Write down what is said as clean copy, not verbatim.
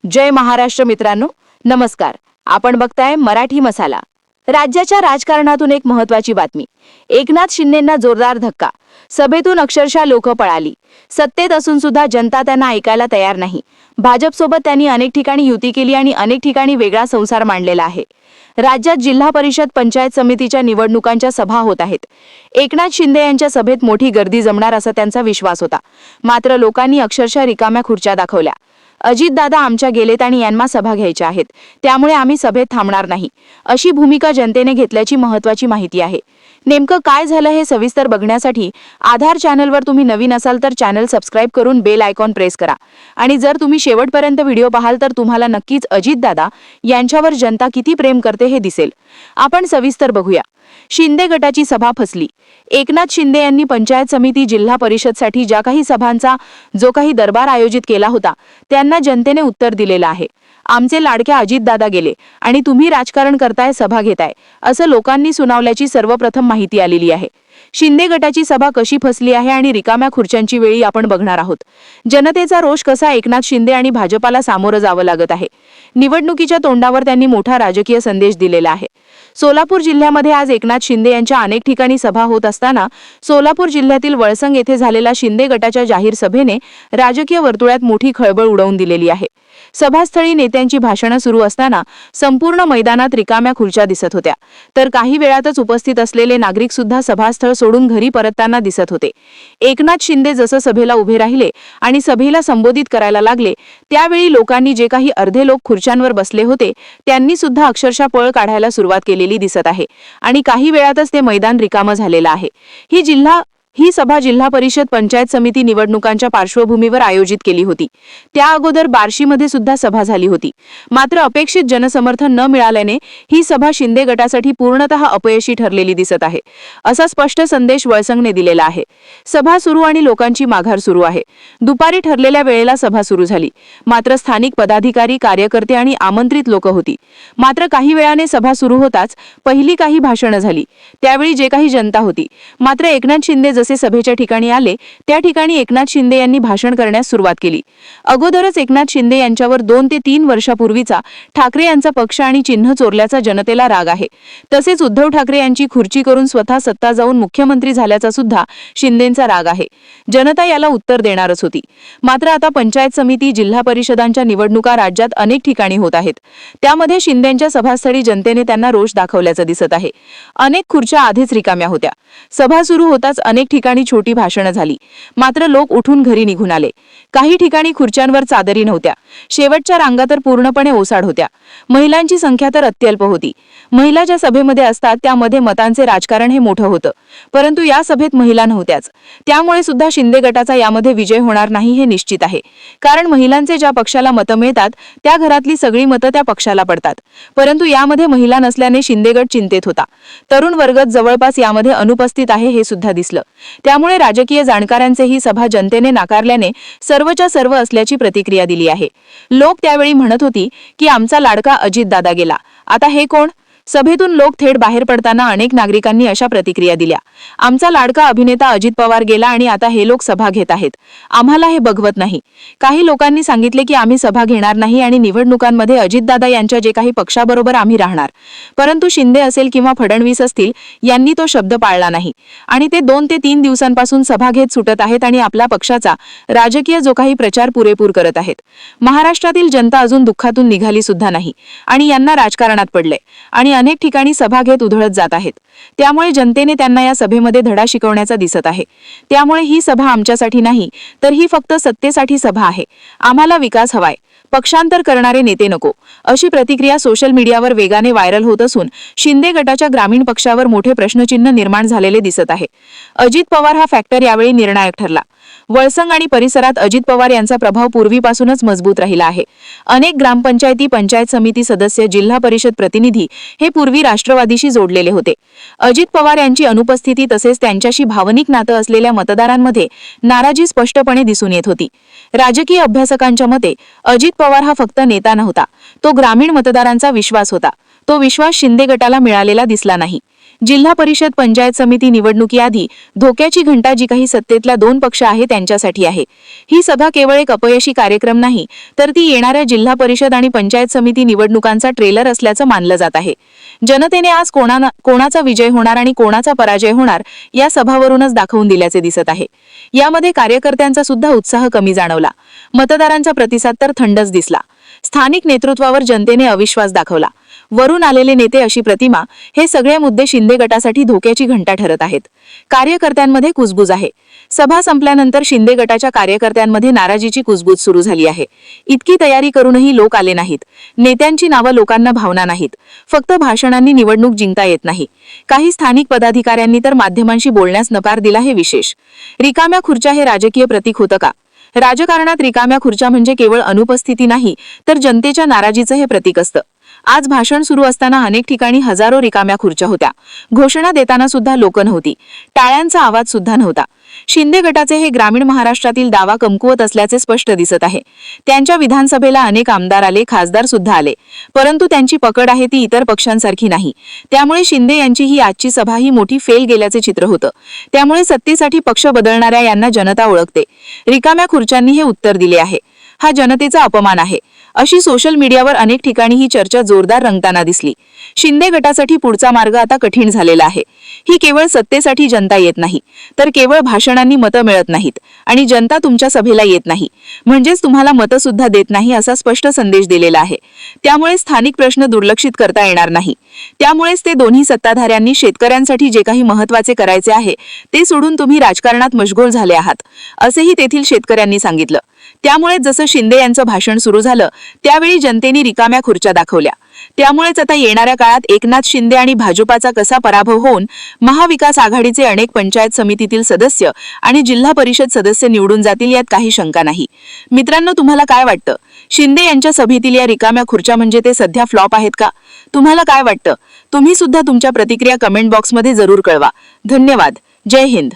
जय महाराष्ट्र मित्रांनो, नमस्कार. आपण बघताय मराठी मसाला. राज्याच्या राजकारणातून एक महत्त्वाची बातमी. एकनाथ शिंदेंना जोरदार धक्का. सभेतून अक्षरशः लोक पळाली. सत्तेत असून सुद्धा जनता त्यांना ऐकायला तयार नाही. भाजपसोबत त्यांनी अनेक ठिकाणी युती केली आणि अनेक ठिकाणी वेगळा संसार मांडलेला आहे. राज्यात जिल्हा परिषद पंचायत समितीच्या निवडणुकांच्या सभा होत आहेत. एकनाथ शिंदे यांच्या सभेत मोठी गर्दी जमणार असा त्यांचा विश्वास होता. मात्र लोकांनी अक्षरशः रिकाम्या खुर्च्या दाखवल्या. अजितदादा आमच्या गेलेत आणि यांना सभा घ्यायच्या आहेत, त्यामुळे आम्ही सभेत थांबणार नाही, अशी भूमिका जनतेने घेतल्याची महत्त्वाची माहिती आहे. नेमकं काय झालं हे सविस्तर बघण्यासाठी आधार चॅनलवर तुम्ही नवीन असाल तर चॅनल सबस्क्राईब करून बेल आयकॉन प्रेस करा. आणि जर तुम्ही शेवटपर्यंत व्हिडिओ पाहाल तर तुम्हाला नक्कीच अजितदादा यांच्यावर जनता किती प्रेम करते हे दिसेल. आपण सविस्तर बघूया. शिंदे गटाची सभा फसली. एकनाथ शिंदे यांनी पंचायत समिती, जिल्हा परिषदसाठी ज्या काही सभांचा जो काही दरबार आयोजित केला होता त्यांना जनतेने उत्तर दिलेलं आहे. आमचे लाडके अजितदादा गेले आणि तुम्ही राजकारण करताय, सभा घेताय, असं लोकांनी सुनावल्याची सर्वप्रथम माहिती आलेली आहे. शिंदे गटाची सभा कशी फसली आहे आणि रिकाम्या खुर्च्यांची वेळी आपण बघणार आहोत. जनतेचा रोष कसा एकनाथ शिंदे आणि भाजपाला सामोरं जावं लागत आहे. निवडणुकीच्या तोंडावर त्यांनी मोठा राजकीय संदेश दिलेला आहे. सोलापूर जिल्ह्यामध्ये आज एकनाथ शिंदे यांच्या अनेक ठिकाणी सभा होत असताना सोलापूर जिल्ह्यातील वळसंग येथे झालेल्या शिंदे गटाच्या जाहीर सभेने राजकीय वर्तुळात मोठी खळबळ उडवून दिलेली आहे. सभास्थळी नेत्यांची भाषणं सुरू असताना संपूर्ण मैदानात रिकाम्या खुर्च्या दिसत होत्या, तर काही वेळातच उपस्थित असलेले नागरिक सुद्धा सभास्थळ सोडून घरी परतताना दिसत होते. एकनाथ शिंदे जसं सभेला उभे राहिले आणि सभेला संबोधित करायला लागले, त्यावेळी लोकांनी, जे काही अर्धे लोक खुर्च्यांवर बसले होते, त्यांनी सुद्धा अक्षरशः पळ काढायला सुरुवात केलेली दिसत आहे आणि काही वेळातच ते मैदान रिकामं झालेलं आहे. ही सभा जिल्हा परिषद पंचायत समिती निवडणुकांच्या पार्श्वभूमीवर आयोजित केली होती. त्या अगोदर बार्शीमध्ये सुद्धा सभा झाली होती. मात्र अपेक्षित जनसमर्थन न मिळाल्याने ही सभा शिंदे गटासाठी पूर्णतः अपयशी ठरलेली दिसत आहे, असा स्पष्ट संदेश वळसंगने दिलेला आहे. सभा सुरू आणि लोकांची माघार सुरू आहे. दुपारी ठरलेल्या वेळेला सभा सुरू झाली. मात्र स्थानिक पदाधिकारी, कार्यकर्ते आणि आमंत्रित लोक होती. मात्र काही वेळाने सभा सुरू होताच पहिली काही भाषणं झाली. त्यावेळी जे काही जनता होती, मात्र एकनाथ शिंदे जसे सभेच्या ठिकाणी आले त्या ठिकाणी एकनाथ शिंदे यांनी भाषण करण्यास सुरुवात केली. अगोदरच एकनाथ शिंदे यांच्यावर 2 ते 3 वर्षापूर्वीचा ठाकरे यांचा पक्ष आणि चिन्ह चोरल्याचा जनतेला राग आहे. तसेच उद्धव ठाकरे यांची खुर्ची करून स्वतः सत्ता जाऊन मुख्यमंत्री झाल्याचा सुद्धा शिंदेंचा राग आहे. जनता याला उत्तर देणारच होती. मात्र आता पंचायत समिती, जिल्हा परिषदांच्या निवडणुका राज्यात अनेक ठिकाणी होत आहेत. त्यामध्ये शिंदेंच्या सभास्थळी जनतेने त्यांना रोष दाखवल्याचं दिसत आहे. अनेक खुर्च्या आधीच रिकाम्या होत्या. सभा सुरू होताच अनेक ठिकाणी छोटी भाषणं झाली. मात्र लोक उठून घरी निघून आले. काही ठिकाणी खुर्च्यांवर चादरी नव्हत्या. शेवटच्या रांगा तर पूर्णपणे ओसाड होत्या. महिलांची संख्या तर अत्यल्प होती. महिला ज्या सभेमध्ये असतात त्यामध्ये मतांचे राजकारण हे मोठं होतं, परंतु या सभेत महिला नव्हत्याच. त्यामुळे सुद्धा शिंदे गटाचा यामध्ये विजय होणार नाही हे निश्चित आहे. कारण महिलांचे ज्या पक्षाला मतं मिळतात त्या घरातली सगळी मतं त्या पक्षाला पडतात. परंतु यामध्ये महिला नसल्याने शिंदे गट चिंतेत होता. तरुण वर्ग जवळपास यामध्ये अनुपस्थित आहे हे सुद्धा दिसलं. त्यामुळे राजकीय जाणकारांचे ही सभा जनतेने नाकारल्याने सर्वच्या सर्व असल्याची प्रतिक्रिया दिली आहे. लोक त्यावेळी म्हणत होती की आमचा लाडका अजितदादा गेला, आता हे कोण? सभेतून लोक थेट बाहेर पडताना अनेक नागरिकांनी अशा प्रतिक्रिया दिल्या. आमचा लाडका अभिनेता अजित पवार गेला आणि आता हे लोक सभा घेत आहेत, आम्हाला हे बघवत नाही. काही लोकांनी सांगितले की आम्ही सभा घेणार नाही आणि निवडणुकांमध्ये अजितदादा यांच्या जे काही पक्षाबरोबर आम्ही राहणार. परंतु शिंदे असेल किंवा फडणवीस असतील, यांनी तो शब्द पाळला नाही आणि ते 2 ते 3 दिवसांपासून सभा घेत सुटत आहेत आणि आपल्या पक्षाचा राजकीय जो काही प्रचार पुरेपूर करत आहेत. महाराष्ट्रातील जनता अजून दुःखातून निघाली सुद्धा नाही आणि यांना राजकारणात पडले आणि अनेक ठिकाणी सभा घेत उधळत जात आहेत. त्यामुळे जनतेने त्यांना या सभेमध्ये धडा शिकवण्याचा दिसत आहे. त्यामुळे ही सभा आमच्यासाठी नाही, तर ही फक्त सत्तेसाठी सभा आहे. आम्हाला विकास हवाय, पक्षांतर करणारे नेते नको, अशी प्रतिक्रिया सोशल मीडियावर वेगाने व्हायरल होत असून शिंदे गटाच्या ग्रामीण पक्षावर मोठे प्रश्नचिन्ह निर्माण झालेले दिसत आहे. अजित पवार हा फॅक्टर यावेळी निर्णायक ठरला. वळसंग आणि परिसरात अजित पवार यांचा प्रभाव पूर्वीपासूनच मजबूत राहिला आहे. अनेक ग्रामपंचायती, पंचायत समिती सदस्य, जिल्हा परिषद प्रतिनिधी हे पूर्वी राष्ट्रवादीशी जोडलेले होते. अजित पवार यांची अनुपस्थिती तसेच त्यांच्याशी भावनिक नातं असलेल्या मतदारांमध्ये नाराजी स्पष्टपणे दिसून येत होती. राजकीय अभ्यासकांच्या मते अजित पवार हा फक्त नेता नव्हता, तो ग्रामीण मतदारांचा विश्वास होता. तो विश्वास शिंदे गटाला मिळालेला दिसला नाही. जिल्हा परिषद पंचायत समिती निवडणुकीआधी धोक्याची घंटा जी काही सत्तेतल्या 2 पक्ष आहे त्यांच्यासाठी आहे. ही सभा केवळ एक अपयशी कार्यक्रम नाही, तर ती येणाऱ्या जिल्हा परिषद आणि पंचायत समिती निवडणुकांचा ट्रेलर असल्याचं मानलं जात आहे. जनतेने आज कोणाचा विजय होणार आणि कोणाचा पराजय होणार या सभावरूनच दाखवून दिल्याचे दिसत आहे. यामध्ये कार्यकर्त्यांचा सुद्धा उत्साह कमी जाणवला. मतदारांचा प्रतिसाद तर थंडच दिसला. स्थानिक नेतृत्वावर जनतेने अविश्वास दाखवला. वरून आलेले नेते अशी प्रतिमा, हे सगळे मुद्दे शिंदे गटासाठी धोक्याची घंटा ठरत आहेत. कार्यकर्त्यांमध्ये कुजबूज आहे. सभा संपल्यानंतर शिंदे गटाच्या कार्यकर्त्यांमध्ये नाराजीची कुजबूज सुरू झाली आहे. इतकी तयारी करूनही लोक आले नाहीत. नेत्यांची नावं लोकांना भावना नाहीत. फक्त भाषणांनी निवडणूक जिंकता येत नाही. काही स्थानिक पदाधिकाऱ्यांनी तर माध्यमांशी बोलण्यास नकार दिला हे विशेष. रिकाम्या खुर्च्या हे राजकीय प्रतीक होतं का? राजकारणात रिकाम्या खुर्च्या म्हणजे केवळ अनुपस्थिती नाही, तर जनतेच्या नाराजीचं हे प्रतीक असतं. आज भाषण सुरू असताना अनेक ठिकाणी हजारो रिकाम्या खुर्च्या होत्या. घोषणा देताना सुद्धा लोक नव्हती. टाळ्यांचा आवाज सुद्धा नव्हता. शिंदे गटाचे हे ग्रामीण महाराष्ट्रातील दावा कमकुवत असल्याचे स्पष्ट दिसत आहे. त्यांच्या विधानसभेला अनेक आमदार आले, खासदार सुद्धा आले, परंतु त्यांची पकड आहे ती इतर पक्षांसारखी नाही. त्यामुळे शिंदे यांची ही आजची सभा ही मोठी फेल गेल्याचे चित्र होतं. त्यामुळे सत्तेसाठी पक्ष बदलणाऱ्या यांना जनता ओळखते. रिकाम्या खुर्च्यांनी हे उत्तर दिले आहे. हा जनतेचा अपमान आहे, अशी सोशल मीडियावर अनेक ठिकाणी ही चर्चा जोरदार रंगताना दिसली. शिंदे गटासाठी पुढचा मार्ग आता कठीण झालेला आहे. ही केवळ सत्तेसाठी जनता येत नाही, तर केवळ भाषणांनी मतं मिळत नाहीत आणि जनता तुमच्या सभेला येत नाही, म्हणजेच तुम्हाला मतं सुद्धा देत नाही असा स्पष्ट संदेश दिलेला आहे. त्यामुळे स्थानिक प्रश्न दुर्लक्षित करता येणार नाही. त्यामुळेच ते दोन्ही सत्ताधाऱ्यांनी शेतकऱ्यांसाठी जे काही महत्त्वाचे करायचे आहे ते सोडून तुम्ही राजकारणात मशगूल झाले आहात, असेही तेथील शेतकऱ्यांनी सांगितलं. त्यामुळे जसं शिंदे यांचं भाषण सुरू झालं त्यावेळी जनतेने रिकाम्या खुर्च्या दाखवल्या. त्यामुळेच आता येणाऱ्या काळात एकनाथ शिंदे आणि भाजपाचा कसा पराभव होऊन महाविकास आघाडीचे अनेक पंचायत समितीतील सदस्य आणि जिल्हा परिषद सदस्य निवडून जातील यात काही शंका नाही. मित्रांनो, तुम्हाला काय वाटतं? शिंदे यांच्या सभेतील या रिकाम्या खुर्च्या म्हणजे ते सध्या फ्लॉप आहेत का? तुम्हाला काय वाटतं? तुम्ही सुद्धा तुमच्या प्रतिक्रिया कमेंट बॉक्समध्ये जरूर कळवा. धन्यवाद. जय हिंद.